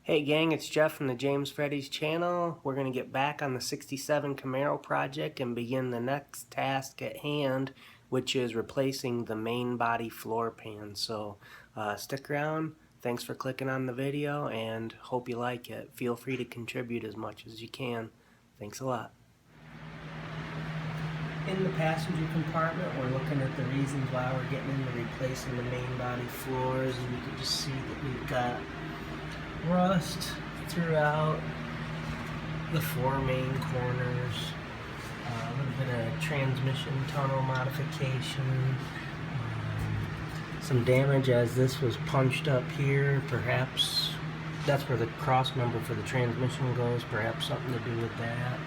Hey gang, it's Jeff from the James Freddy's channel. We're going to get back on the 67 Camaro project and begin the next task at hand, which is replacing the main body floor pan. So stick around. Thanks for clicking on the video and hope you like it. Feel free to contribute as much as you can. Thanks a lot. In the passenger compartment, we're looking at the reasons why we're getting into replacing the main body floors, and you can just see that we've got rust throughout the four main corners, a little bit of transmission tunnel modification, some damage as this was punched up here. Perhaps that's where the cross member for the transmission goes, perhaps something to do with that.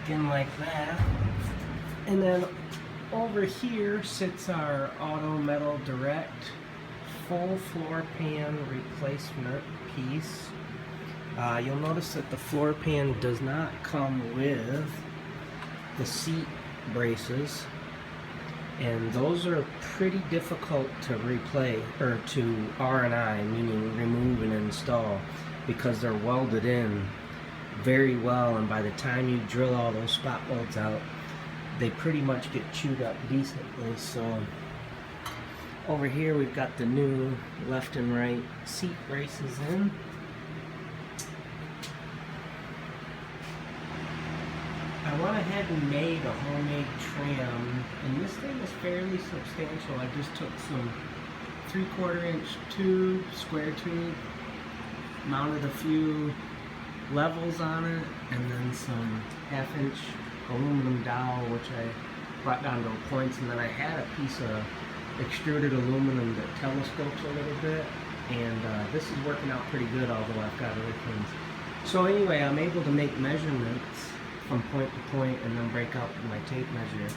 Again, like that. And then over here sits our Auto Metal Direct full floor pan replacement piece. You'll notice that the floor pan does not come with the seat braces, and those are pretty difficult to replay or to R&I, meaning remove and install, because they're welded in very well, and by the time you drill all those spot welds out, they pretty much get chewed up decently. So over here we've got the new left and right seat braces in. I went ahead and made a homemade trim, and this thing is fairly substantial. I just took some 3/4 inch tube, square tube, mounted a few levels on it, and then some 1/2 inch aluminum dowel, which I brought down to points, and then I had a piece of extruded aluminum that telescopes a little bit, and this is working out pretty good, although I've got other things. So anyway, I'm able to make measurements from point to point and then break out my tape measure.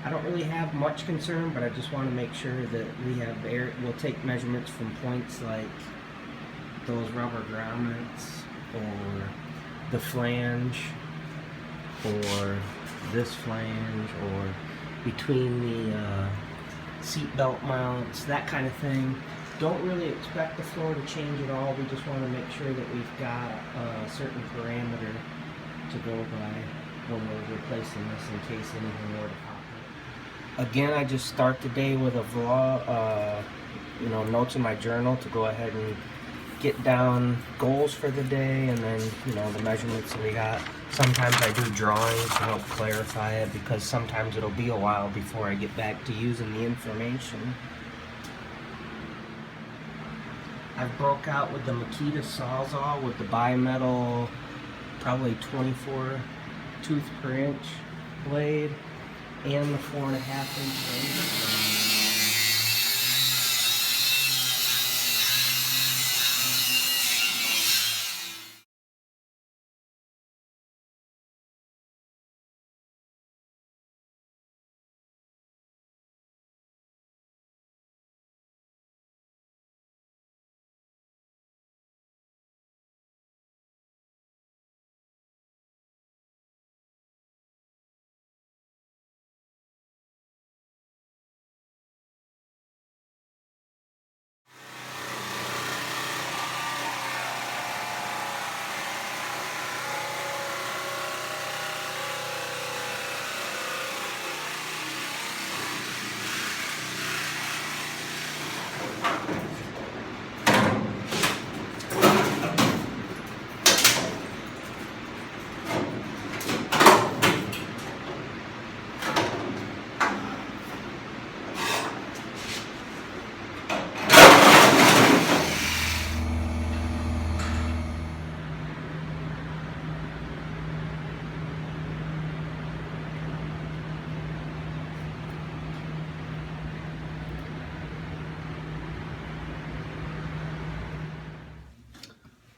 I don't really have much concern, but I just want to make sure that we'll take measurements from points like those rubber grommets, or the flange, or this flange, or between the seat belt mounts, that kind of thing. Don't really expect the floor to change at all. We just want to make sure that we've got a certain parameter to go by when we're replacing this, in case anything were to pop up. Again, I just start the day with a vlog, notes in my journal to go ahead and get down goals for the day, and then the measurements that we got. Sometimes I do drawings to help clarify it, because sometimes it'll be a while before I get back to using the information. I've broke out with the Makita Sawzall with the bimetal, probably 24 tooth per inch blade, and the 4.5 inch blade.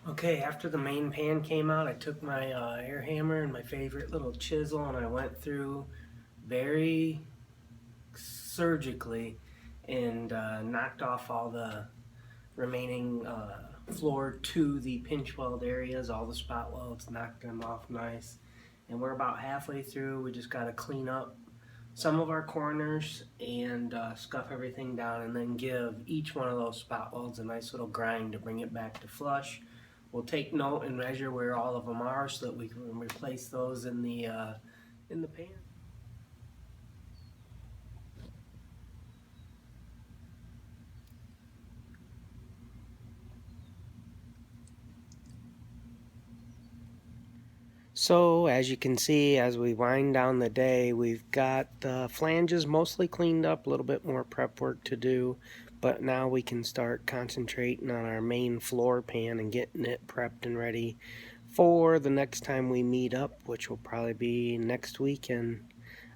Okay, after the main pan came out, I took my air hammer and my favorite little chisel, and I went through very surgically and knocked off all the remaining floor to the pinch weld areas, all the spot welds, knocked them off nice. And we're about halfway through. We just got to clean up some of our corners and scuff everything down, and then give each one of those spot welds a nice little grind to bring it back to flush. We'll take note and measure where all of them are so that we can replace those in the pan. So as you can see, as we wind down the day, we've got the flanges mostly cleaned up, a little bit more prep work to do, but now we can start concentrating on our main floor pan and getting it prepped and ready for the next time we meet up, which will probably be next weekend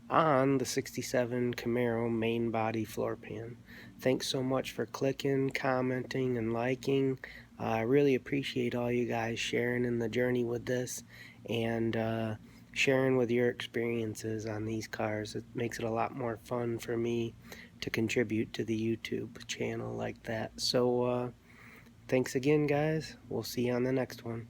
on the 67 Camaro main body floor pan. Thanks so much for clicking, commenting, and liking. I really appreciate all you guys sharing in the journey with this and sharing with your experiences on these cars. It makes it a lot more fun for me to contribute to the YouTube channel like that. So thanks again, guys. We'll see you on the next one.